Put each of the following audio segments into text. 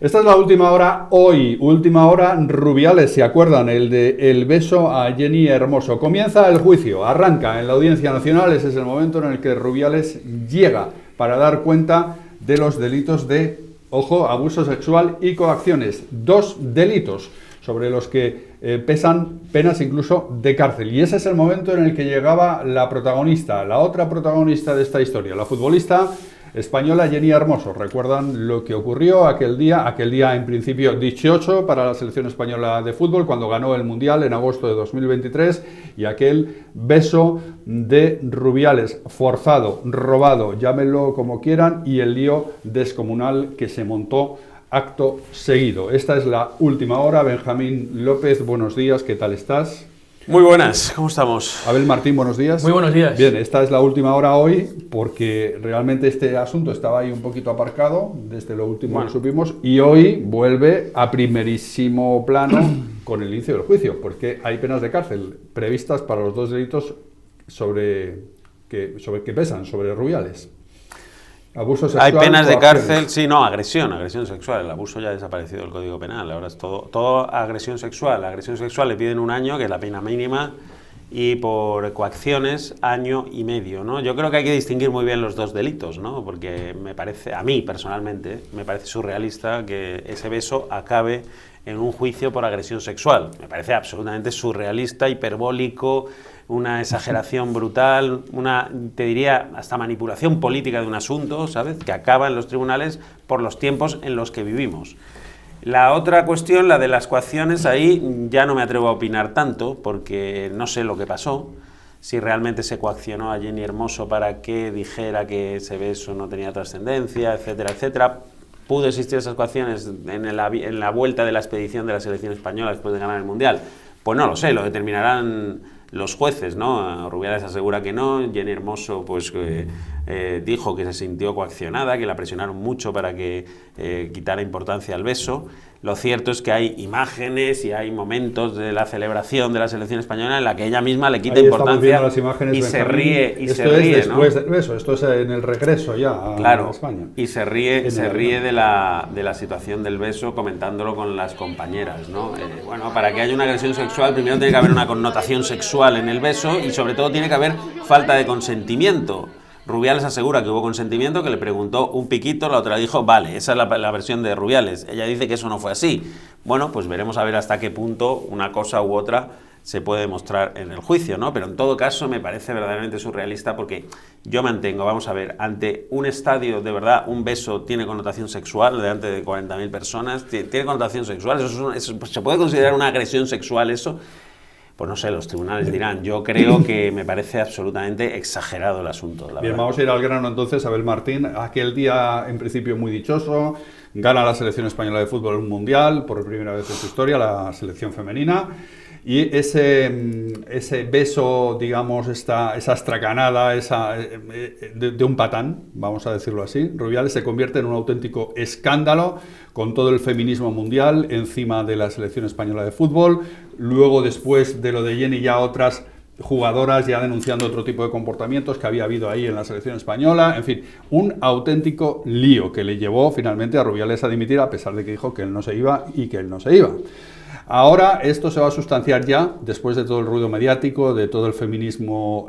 Esta es la última hora hoy, última hora Rubiales, ¿se acuerdan? El de el beso a Jenny Hermoso. Comienza el juicio, arranca en la Audiencia Nacional, ese es el momento en el que Rubiales llega para dar cuenta de los delitos de, ojo, abuso sexual y coacciones. 2 delitos sobre los que pesan penas incluso de cárcel. Y ese es el momento en el que llegaba la protagonista, la otra protagonista de esta historia, la futbolista española Jenny Hermoso. ¿Recuerdan lo que ocurrió aquel día en principio dichoso para la selección española de fútbol cuando ganó el Mundial en agosto de 2023 y aquel beso de Rubiales forzado, robado, llámenlo como quieran, y el lío descomunal que se montó acto seguido? Esta es la última hora. Benjamín López, buenos días, ¿qué tal estás? Muy buenas, ¿cómo estamos? Abel Martín, buenos días. Muy buenos días. Bien, esta es la última hora hoy porque realmente este asunto estaba ahí un poquito aparcado desde lo último que supimos y hoy vuelve a primerísimo plano con el inicio del juicio, porque hay penas de cárcel previstas para los 2 delitos sobre que pesan sobre Rubiales. Abuso sexual. Hay penas de cárcel, sí, no, agresión sexual. El abuso ya ha desaparecido del Código Penal. Ahora es todo agresión sexual. La agresión sexual le piden 1 año, que es la pena mínima, y por coacciones, 1 año y medio, ¿no? Yo creo que hay que distinguir muy bien los 2 delitos, ¿no? Porque me parece, a mí personalmente, me parece surrealista que ese beso acabe en un juicio por agresión sexual. Me parece absolutamente surrealista, hiperbólico, una exageración brutal, te diría, hasta manipulación política de un asunto, ¿sabes?, que acaba en los tribunales por los tiempos en los que vivimos. La otra cuestión, la de las coacciones, ahí ya no me atrevo a opinar tanto, porque no sé lo que pasó, si realmente se coaccionó a Jenny Hermoso para que dijera que ese beso no tenía trascendencia, etcétera, etcétera. ¿Pudo existir esas coacciones en la vuelta de la expedición de la selección española después de ganar el Mundial? Pues no lo sé, lo determinarán los jueces, ¿no? Rubiales asegura que no, Jenny Hermoso pues dijo que se sintió coaccionada, que la presionaron mucho para que quitara importancia al beso. Lo cierto es que hay imágenes y hay momentos de la celebración de la selección española en la que ella misma le quita importancia las imágenes, y Benjamín. Se ríe, y esto se ríe, es después ¿no? del beso, esto es en el regreso ya a España. Y se ríe de la situación del beso comentándolo con las compañeras, ¿no? Bueno, para que haya una agresión sexual primero tiene que haber una connotación sexual en el beso y sobre todo tiene que haber falta de consentimiento. Rubiales asegura que hubo consentimiento, que le preguntó un piquito, la otra dijo, vale, esa es la versión de Rubiales. Ella dice que eso no fue así. Bueno, pues veremos a ver hasta qué punto una cosa u otra se puede demostrar en el juicio, ¿no? Pero en todo caso me parece verdaderamente surrealista porque yo mantengo, vamos a ver, ante un estadio, de verdad, un beso tiene connotación sexual, delante de 40.000 personas, tiene connotación sexual, ¿se puede considerar una agresión sexual eso? Pues no sé, los tribunales dirán. Yo creo que me parece absolutamente exagerado el asunto. Bien, vamos a ir al grano entonces, Abel Martín. Aquel día, en principio, muy dichoso. Gana la selección española de fútbol un mundial, por primera vez en su historia, la selección femenina. Y ese beso, digamos, esa estracanada de un patán, vamos a decirlo así, Rubiales se convierte en un auténtico escándalo con todo el feminismo mundial encima de la selección española de fútbol. Luego, después de lo de Jenny, ya otras jugadoras ya denunciando otro tipo de comportamientos que había habido ahí en la selección española. En fin, un auténtico lío que le llevó finalmente a Rubiales a dimitir, a pesar de que dijo que él no se iba y que él no se iba. Ahora esto se va a sustanciar ya, después de todo el ruido mediático, de todo el feminismo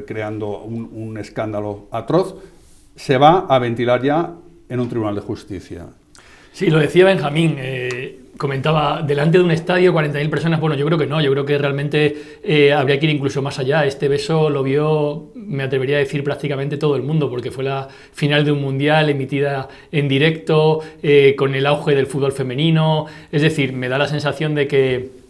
creando un escándalo atroz, se va a ventilar ya en un tribunal de justicia. Sí, lo decía Benjamín, comentaba, delante de un estadio, 40.000 personas, bueno, yo creo que no, yo creo que realmente habría que ir incluso más allá. Este beso lo vio, me atrevería a decir, prácticamente todo el mundo, porque fue la final de un mundial emitida en directo, con el auge del fútbol femenino. Es decir, me da la sensación de que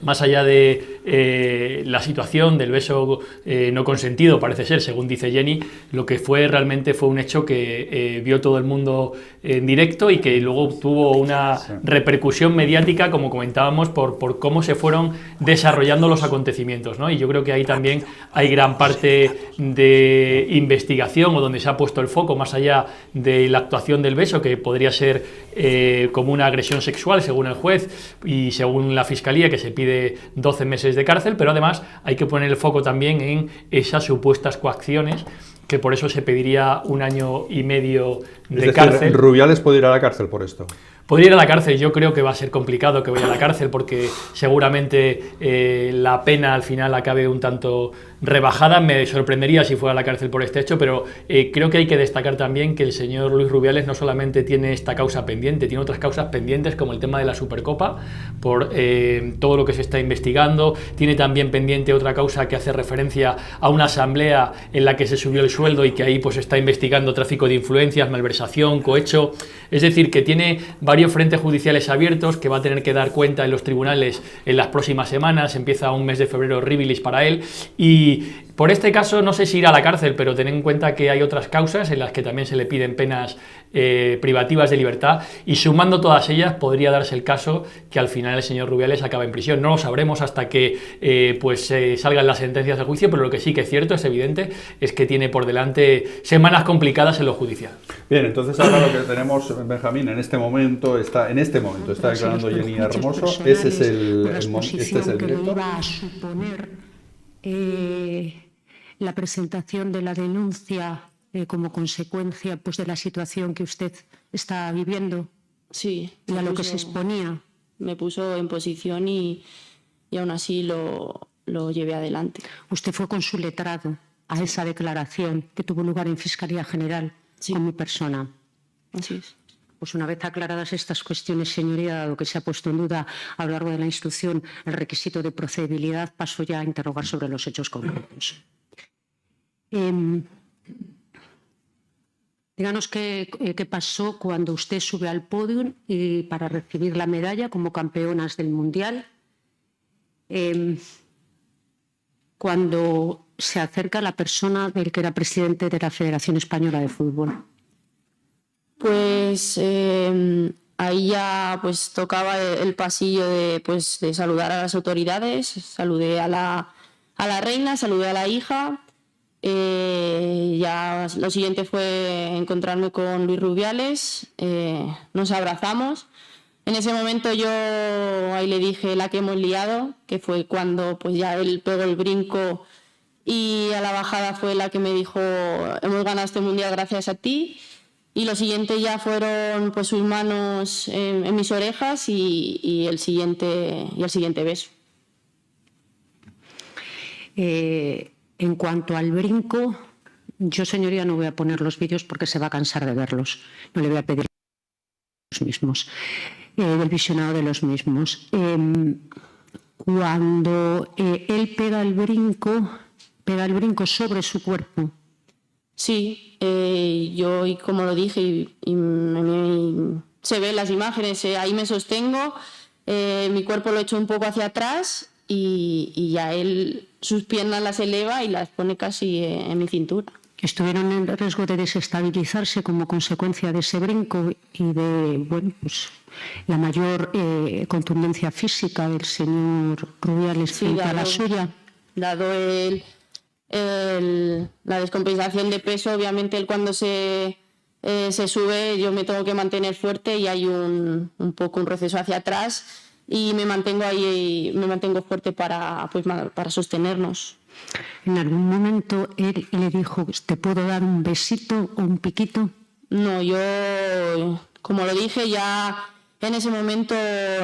más allá de la situación del beso no consentido, parece ser, según dice Jenny, lo que fue realmente fue un hecho que vio todo el mundo en directo y que luego tuvo una repercusión mediática, como comentábamos, por cómo se fueron desarrollando los acontecimientos, ¿no? Y yo creo que ahí también hay gran parte de investigación, o donde se ha puesto el foco, más allá de la actuación del beso, que podría ser como una agresión sexual, según el juez y según la Fiscalía, que se pide 12 meses de cárcel, pero además hay que poner el foco también en esas supuestas coacciones, que por eso se pediría 1 año y medio de cárcel. ¿Rubiales puede ir a la cárcel por esto? Podría ir a la cárcel. Yo creo que va a ser complicado que vaya a la cárcel porque seguramente la pena al final acabe un tanto rebajada. Me sorprendería si fuera a la cárcel por este hecho, pero creo que hay que destacar también que el señor Luis Rubiales no solamente tiene esta causa pendiente, tiene otras causas pendientes como el tema de la Supercopa, por todo lo que se está investigando. Tiene también pendiente otra causa que hace referencia a una asamblea en la que se subió el sueldo y que ahí pues se está investigando tráfico de influencias, malversación, cohecho. Es decir, que tiene varios frentes judiciales abiertos que va a tener que dar cuenta en los tribunales en las próximas semanas. Empieza un mes de febrero horribilis para él y por este caso no sé si irá a la cárcel, pero ten en cuenta que hay otras causas en las que también se le piden penas privativas de libertad y sumando todas ellas podría darse el caso que al final el señor Rubiales acabe en prisión. No lo sabremos hasta que salgan las sentencias del juicio, pero lo que sí que es cierto, es evidente, es que tiene por delante semanas complicadas en lo judicial. Bien, entonces ahora lo que tenemos, Benjamín, en este momento está declarando Jenny Hermoso. Este es el directo. Iba a suponer la presentación de la denuncia como consecuencia pues, de la situación que usted está viviendo. Sí. Y a lo que se exponía. Me puso en posición y aún así lo llevé adelante. Usted fue con su letrado a esa declaración que tuvo lugar en Fiscalía General con mi persona. Así es. Pues una vez aclaradas estas cuestiones, señoría, dado que se ha puesto en duda a lo largo de la instrucción el requisito de procedibilidad, paso ya a interrogar sobre los hechos concretos. Díganos qué pasó cuando usted sube al podio para recibir la medalla como campeonas del Mundial, cuando se acerca la persona del que era presidente de la Federación Española de Fútbol. Pues ahí ya pues tocaba el pasillo de saludar a las autoridades. Saludé a la reina, saludé a la hija. Ya lo siguiente fue encontrarme con Luis Rubiales, nos abrazamos. En ese momento yo ahí le dije la que hemos liado, que fue cuando pues ya él pegó el brinco y a la bajada fue la que me dijo hemos ganado este mundial gracias a ti. Y lo siguiente ya fueron pues sus manos en mis orejas y el siguiente beso. En cuanto al brinco, yo, señoría, no voy a poner los vídeos porque se va a cansar de verlos. No le voy a pedir los mismos, del visionado de los mismos. Cuando él pega el brinco sobre su cuerpo. Sí, yo, y como lo dije, y se ven las imágenes, ahí me sostengo, mi cuerpo lo echo un poco hacia atrás y ya él sus piernas las eleva y las pone casi en mi cintura. Estuvieron en riesgo de desestabilizarse como consecuencia de ese brinco y de la mayor contundencia física del señor Rubiales frente a la suya. Dado la descompensación de peso, obviamente él cuando se sube yo me tengo que mantener fuerte y hay un poco un receso hacia atrás y me mantengo fuerte para sostenernos. ¿En algún momento él le dijo, te puedo dar un besito o un piquito? No, yo, como lo dije, ya en ese momento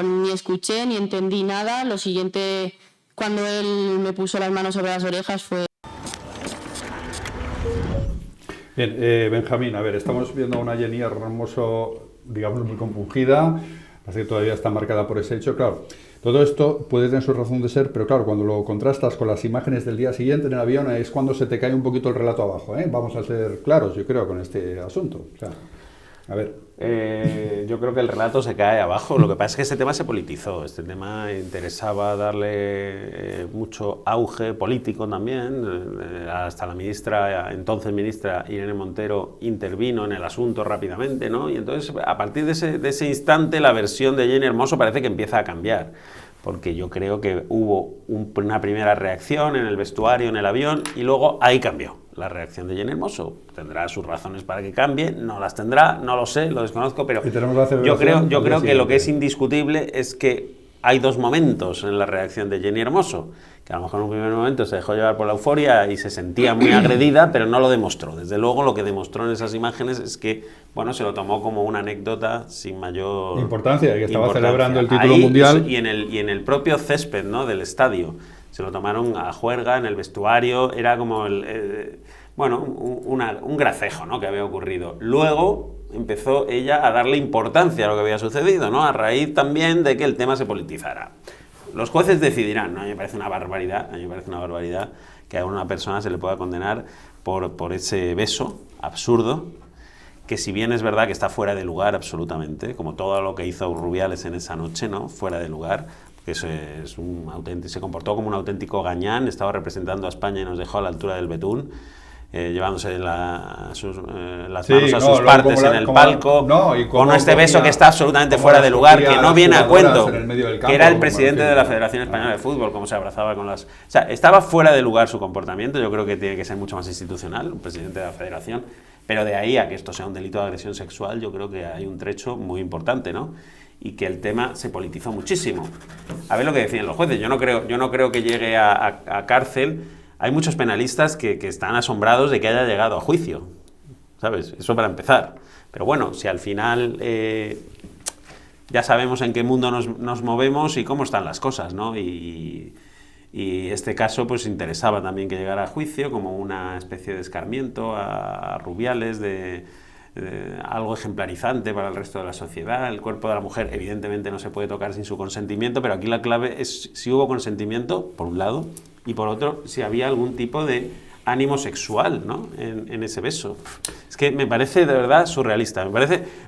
ni escuché ni entendí nada. Lo siguiente, cuando él me puso las manos sobre las orejas, fue... Bien, Benjamín, a ver, estamos viendo a una Jenny Hermoso, digamos, muy compungida. Parece que todavía está marcada por ese hecho. Claro, todo esto puede tener su razón de ser, pero claro, cuando lo contrastas con las imágenes del día siguiente en el avión es cuando se te cae un poquito el relato abajo, ¿eh? Vamos a ser claros, yo creo, con este asunto. O sea, a ver. Yo creo que el relato se cae abajo. Lo que pasa es que este tema se politizó. Este tema interesaba darle mucho auge político también. Hasta la entonces ministra Irene Montero intervino en el asunto rápidamente, ¿no? Y entonces, a partir de ese instante, la versión de Jenny Hermoso parece que empieza a cambiar. Porque yo creo que hubo una primera reacción en el vestuario, en el avión, y luego ahí cambió. La reacción de Jenny Hermoso tendrá sus razones para que cambie, no las tendrá, no lo sé, lo desconozco, pero yo creo que lo que es indiscutible es que hay dos momentos en la reacción de Jenny Hermoso, que a lo mejor en un primer momento se dejó llevar por la euforia y se sentía muy agredida, pero no lo demostró. Desde luego lo que demostró en esas imágenes es que, bueno, se lo tomó como una anécdota sin mayor importancia, que estaba importancia. celebrando el título Ahí, mundial. Y en el propio césped, ¿no?, del estadio, se lo tomaron a juerga en el vestuario, era como un gracejo, ¿no?, que había ocurrido. Luego empezó ella a darle importancia a lo que había sucedido, ¿no?, a raíz también de que el tema se politizara. Los jueces decidirán, ¿no? A mí me parece una barbaridad, que a una persona se le pueda condenar por ese beso absurdo, que si bien es verdad que está fuera de lugar absolutamente, como todo lo que hizo Rubiales en esa noche, ¿no?, fuera de lugar, que se comportó como un auténtico gañán, estaba representando a España y nos dejó a la altura del betún, llevándose las manos a sus partes en el palco, con este beso que está absolutamente fuera de lugar, que no viene a cuento, que era el presidente de la Federación Española de Fútbol, como se abrazaba con las... O sea, estaba fuera de lugar su comportamiento. Yo creo que tiene que ser mucho más institucional, un presidente de la Federación, pero de ahí a que esto sea un delito de agresión sexual, yo creo que hay un trecho muy importante, ¿no? Y que el tema se politizó muchísimo. A ver lo que decían los jueces. Yo no creo que llegue a cárcel. Hay muchos penalistas que están asombrados de que haya llegado a juicio, ¿sabes? Eso para empezar. Pero bueno, si al final ya sabemos en qué mundo nos movemos y cómo están las cosas, ¿no? Y este caso pues interesaba también que llegara a juicio como una especie de escarmiento a Rubiales, de algo ejemplarizante para el resto de la sociedad. El cuerpo de la mujer evidentemente no se puede tocar sin su consentimiento, pero aquí la clave es si hubo consentimiento, por un lado, y por otro, si había algún tipo de ánimo sexual, ¿no?, en ese beso. Es que me parece de verdad surrealista.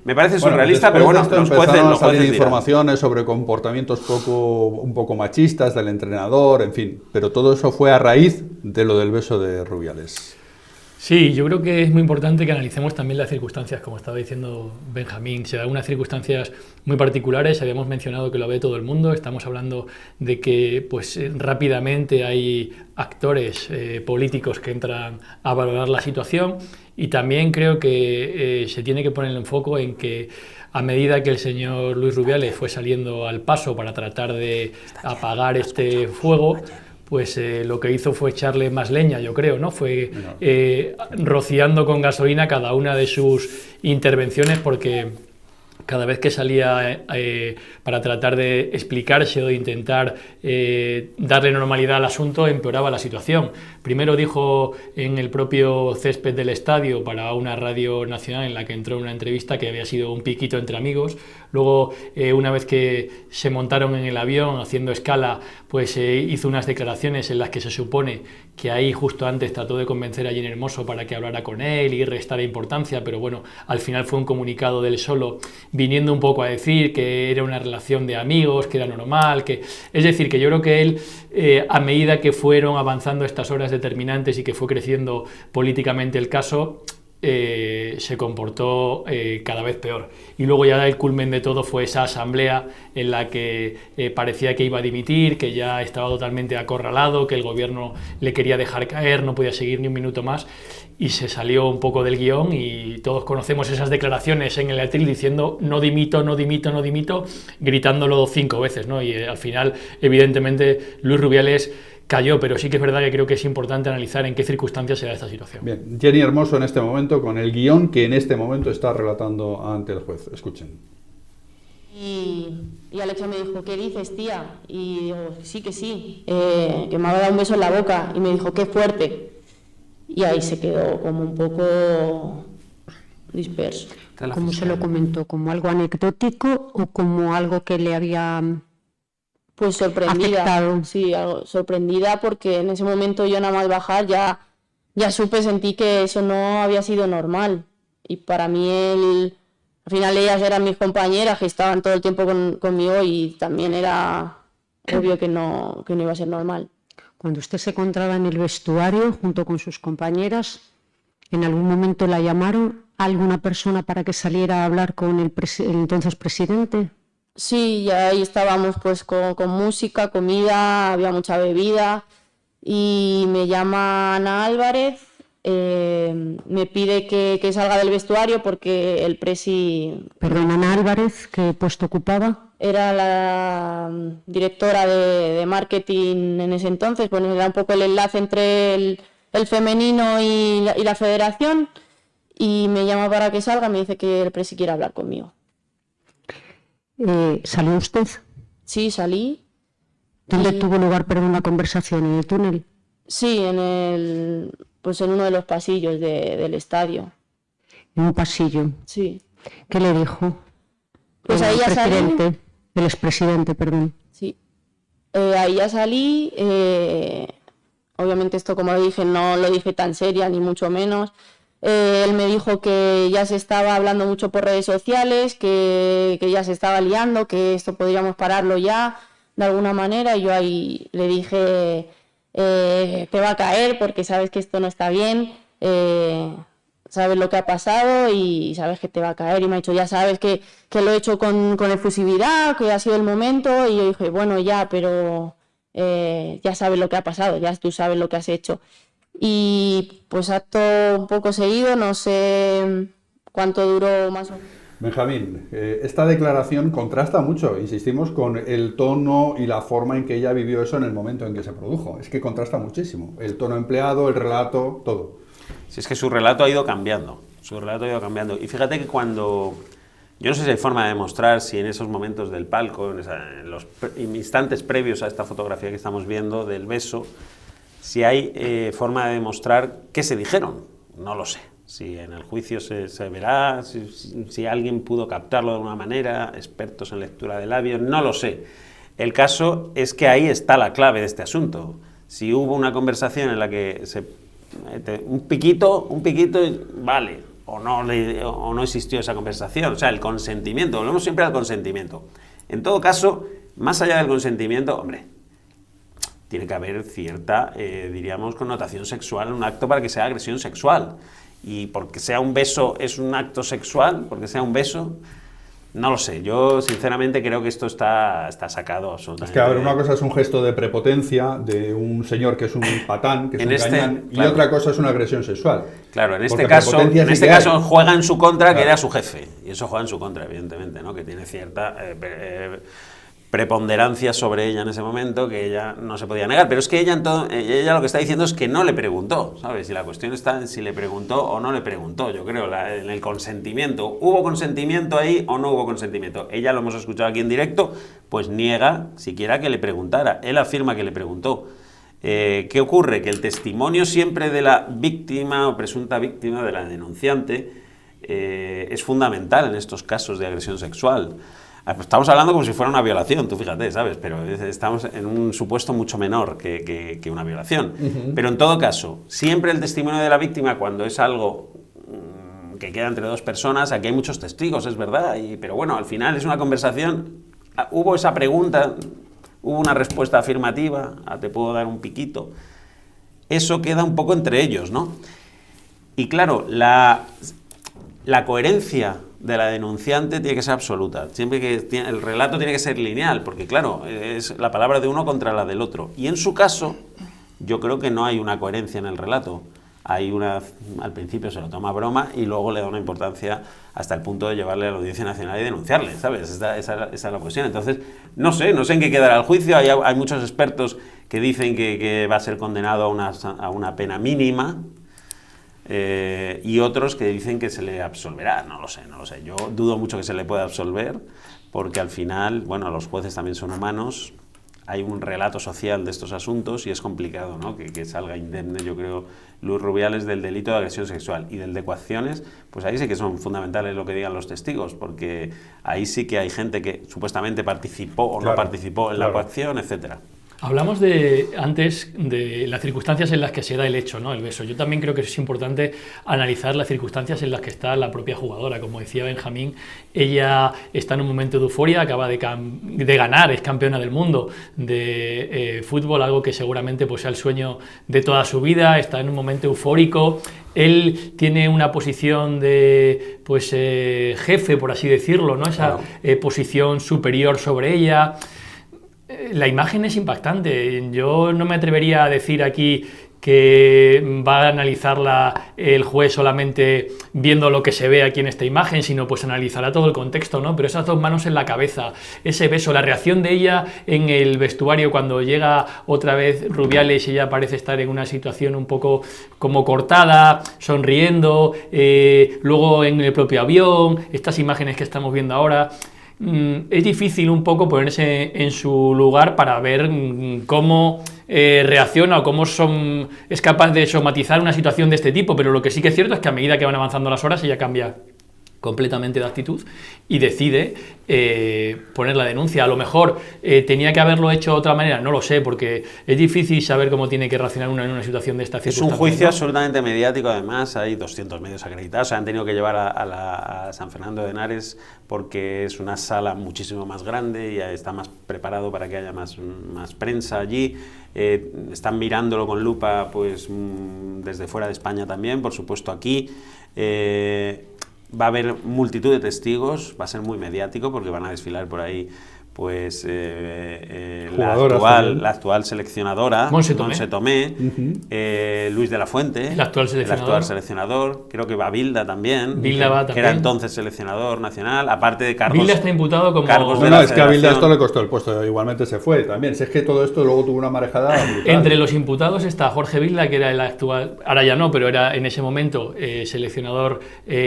Me parece surrealista, pero bueno, los jueces dirán. Informaciones sobre comportamientos un poco machistas del entrenador, en fin, pero todo eso fue a raíz de lo del beso de Rubiales. Sí, yo creo que es muy importante que analicemos también las circunstancias, como estaba diciendo Benjamín. Se dan unas circunstancias muy particulares, habíamos mencionado que lo ve todo el mundo, estamos hablando de que pues rápidamente hay actores políticos que entran a valorar la situación, y también creo que se tiene que poner el enfoque en que a medida que el señor Luis Rubiales fue saliendo al paso para tratar de apagar este fuego, pues lo que hizo fue echarle más leña, yo creo, ¿no? Fue rociando con gasolina cada una de sus intervenciones, porque cada vez que salía para tratar de explicarse o de intentar darle normalidad al asunto, empeoraba la situación. Primero dijo en el propio césped del estadio para una radio nacional en la que entró en una entrevista que había sido un piquito entre amigos. Luego, una vez que se montaron en el avión haciendo escala, pues hizo unas declaraciones en las que se supone que ahí justo antes trató de convencer a Jenny Hermoso para que hablara con él y restara importancia, pero bueno, al final fue un comunicado de él solo, viniendo un poco a decir que era una relación de amigos, que era normal, es decir, que yo creo que él, a medida que fueron avanzando estas horas determinantes y que fue creciendo políticamente el caso, se comportó cada vez peor. Y luego ya el culmen de todo fue esa asamblea en la que parecía que iba a dimitir, que ya estaba totalmente acorralado, que el gobierno le quería dejar caer, no podía seguir ni un minuto más, y se salió un poco del guión, y todos conocemos esas declaraciones en el atril diciendo no dimito, no dimito, no dimito, gritándolo 5 veces, ¿no? Y al final, evidentemente, Luis Rubiales cayó, pero sí que es verdad que creo que es importante analizar en qué circunstancias se da esta situación. Bien, Jenny Hermoso en este momento con el guión que en este momento está relatando ante el juez. Escuchen. Y Alexa me dijo, ¿qué dices, tía? Y digo, sí, que sí, que me ha dado un beso en la boca. Y me dijo, qué fuerte. Y ahí se quedó como un poco disperso. ¿Cómo se lo comentó? ¿Como algo anecdótico o como algo que le había pues sorprendida? Afectado? Sí, algo sorprendida, porque en ese momento yo nada más bajar ya sentí que eso no había sido normal. Y para mí al final ellas eran mis compañeras que estaban todo el tiempo conmigo, y también era obvio que no iba a ser normal. Cuando usted se encontraba en el vestuario junto con sus compañeras, ¿en algún momento la llamaron a alguna persona para que saliera a hablar con el entonces presidente? Sí, ya ahí estábamos pues con música, comida, había mucha bebida, y me llama Ana Álvarez me pide que salga del vestuario porque el presi... Perdona, Ana Álvarez, ¿qué puesto ocupaba? Era la directora de marketing en ese entonces, bueno, era un poco el enlace entre el femenino y la federación, y me llama para que salga, me dice que el presi quiere hablar conmigo. ¿Salió usted? Sí, salí. ¿Dónde tuvo lugar, perdón, la conversación? ¿En el túnel? Sí, en uno de los pasillos del estadio. En un pasillo. Sí. ¿Qué le dijo? Pues ahí ya salí. El expresidente, perdón. Sí. Ahí ya salí. Obviamente esto, como dije, no lo dije tan seria, ni mucho menos. Él me dijo que ya se estaba hablando mucho por redes sociales, que ya se estaba liando, que esto podríamos pararlo ya, de alguna manera. Y yo ahí le dije, te va a caer porque sabes que esto no está bien, sabes lo que ha pasado y sabes que te va a caer. Y me ha dicho, ya sabes que lo he hecho con efusividad, que ha sido el momento. Y yo dije, bueno, ya, pero ya sabes lo que ha pasado, ya tú sabes lo que has hecho. Y pues acto un poco seguido, no sé cuánto duró más o menos. Benjamín, esta declaración contrasta mucho, insistimos, con el tono y la forma en que ella vivió eso en el momento en que se produjo. Es que contrasta muchísimo. El tono empleado, el relato, todo. Si es que su relato ha ido cambiando. Y fíjate que cuando... Yo no sé si hay forma de demostrar si en esos momentos del palco, en los instantes previos a esta fotografía que estamos viendo del beso, si hay forma de demostrar qué se dijeron. No lo sé. Si en el juicio se verá, si alguien pudo captarlo de alguna manera, expertos en lectura de labios, no lo sé. El caso es que ahí está la clave de este asunto. Si hubo una conversación en la que un piquito, vale, o no existió esa conversación, o sea, el consentimiento, volvemos siempre al consentimiento. En todo caso, más allá del consentimiento, hombre, tiene que haber cierta, diríamos, connotación sexual en un acto para que sea agresión sexual. Y porque sea un beso es un acto sexual, porque sea un beso, no lo sé. Yo sinceramente creo que esto está sacado absolutamente. Es que, a ver, una cosa es un gesto de prepotencia de un señor que es un patán, que es un gañán, y otra cosa es una agresión sexual. Claro, en este caso juega en su contra, que era su jefe. Y eso juega en su contra, evidentemente, ¿no? Que tiene cierta preponderancia sobre ella en ese momento, que ella no se podía negar. Pero es que ella lo que está diciendo es que no le preguntó, ¿sabes? Y la cuestión está en si le preguntó o no le preguntó, yo creo, en el consentimiento. ¿Hubo consentimiento ahí o no hubo consentimiento? Ella, lo hemos escuchado aquí en directo, pues niega siquiera que le preguntara. Él afirma que le preguntó. ¿Qué ocurre? Que el testimonio siempre de la víctima o presunta víctima, de la denunciante, es fundamental en estos casos de agresión sexual. Estamos hablando como si fuera una violación, tú fíjate, ¿sabes? Pero estamos en un supuesto mucho menor que una violación. Pero en todo caso, siempre el testimonio de la víctima, cuando es algo que queda entre dos personas, aquí hay muchos testigos, es verdad, pero bueno, al final es una conversación, hubo esa pregunta, hubo una respuesta afirmativa, te puedo dar un piquito, eso queda un poco entre ellos, ¿no? Y claro, la coherencia de la denunciante tiene que ser absoluta. Siempre el relato tiene que ser lineal, porque claro, es la palabra de uno contra la del otro. Y en su caso, yo creo que no hay una coherencia en el relato. Al principio se lo toma a broma y luego le da una importancia hasta el punto de llevarle a la Audiencia Nacional y denunciarle, ¿sabes? Esa es la cuestión. Entonces, no sé en qué quedará el juicio. Hay muchos expertos que dicen que va a ser condenado a una pena mínima. Y otros que dicen que se le absolverá, no lo sé. Yo dudo mucho que se le pueda absolver, porque al final, bueno, los jueces también son humanos, hay un relato social de estos asuntos y es complicado, ¿no? que salga indemne, yo creo, Luis Rubiales del delito de agresión sexual y del de coacciones, pues ahí sí que son fundamentales lo que digan los testigos, porque ahí sí que hay gente que supuestamente participó o no participó en la coacción, etcétera. Hablamos antes de las circunstancias en las que se da el hecho, ¿no? El beso. Yo también creo que es importante analizar las circunstancias en las que está la propia jugadora. Como decía Benjamín, ella está en un momento de euforia, acaba de ganar, es campeona del mundo de fútbol, algo que seguramente pues, sea el sueño de toda su vida, está en un momento eufórico. Él tiene una posición de jefe, por así decirlo, ¿no? Esa posición superior sobre ella. La imagen es impactante. Yo no me atrevería a decir aquí que va a analizarla el juez solamente viendo lo que se ve aquí en esta imagen, sino pues analizará todo el contexto, ¿no? Pero esas dos manos en la cabeza, ese beso, la reacción de ella en el vestuario cuando llega otra vez Rubiales y ella parece estar en una situación un poco como cortada, sonriendo, luego en el propio avión, estas imágenes que estamos viendo ahora. Es difícil un poco ponerse en su lugar para ver cómo reacciona o cómo es capaz de somatizar una situación de este tipo, pero lo que sí que es cierto es que a medida que van avanzando las horas ella cambia completamente de actitud y decide poner la denuncia. A lo mejor tenía que haberlo hecho de otra manera, no lo sé, porque es difícil saber cómo tiene que reaccionar uno en una situación de esta circunstancia. Es un juicio, ¿no?, absolutamente mediático, además, hay 200 medios acreditados, se han tenido que llevar a San Fernando de Henares porque es una sala muchísimo más grande y está más preparado para que haya más prensa allí. Están mirándolo con lupa pues desde fuera de España también, por supuesto aquí. Va a haber multitud de testigos, va a ser muy mediático porque van a desfilar por ahí pues la actual seleccionadora, Montse Tomé, Luis de la Fuente, el actual seleccionador, creo que va Bilda también, que era entonces seleccionador nacional, aparte de cargos. Bilda está imputado como cargos de no, es que a Bilda esto le costó el puesto, igualmente se fue también. Si es que todo esto luego tuvo una marejada brutal. Entre los imputados está Jorge Bilda, que era el actual, ahora ya no, pero era en ese momento seleccionador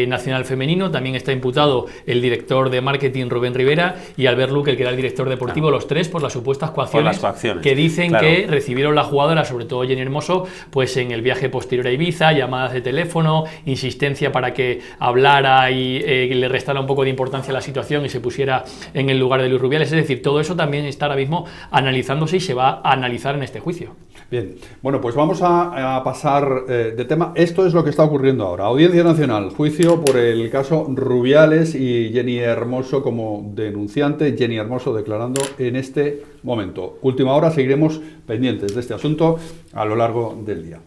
nacional femenino. También está imputado el director de marketing Rubén Rivera y Albert Luque, el que era el director deportivo, los tres por las supuestas coacciones, que dicen que recibieron la jugadora, sobre todo Jenny Hermoso, pues en el viaje posterior a Ibiza, llamadas de teléfono, insistencia para que hablara y le restara un poco de importancia a la situación y se pusiera en el lugar de Luis Rubiales. Es decir, todo eso también está ahora mismo analizándose y se va a analizar en este juicio. Bien, bueno, pues vamos a pasar de tema. Esto es lo que está ocurriendo ahora. Audiencia Nacional, juicio por el caso Rubiales y Jenny Hermoso como denunciante. Jenny Hermoso declarando en este momento. Última hora, seguiremos pendientes de este asunto a lo largo del día.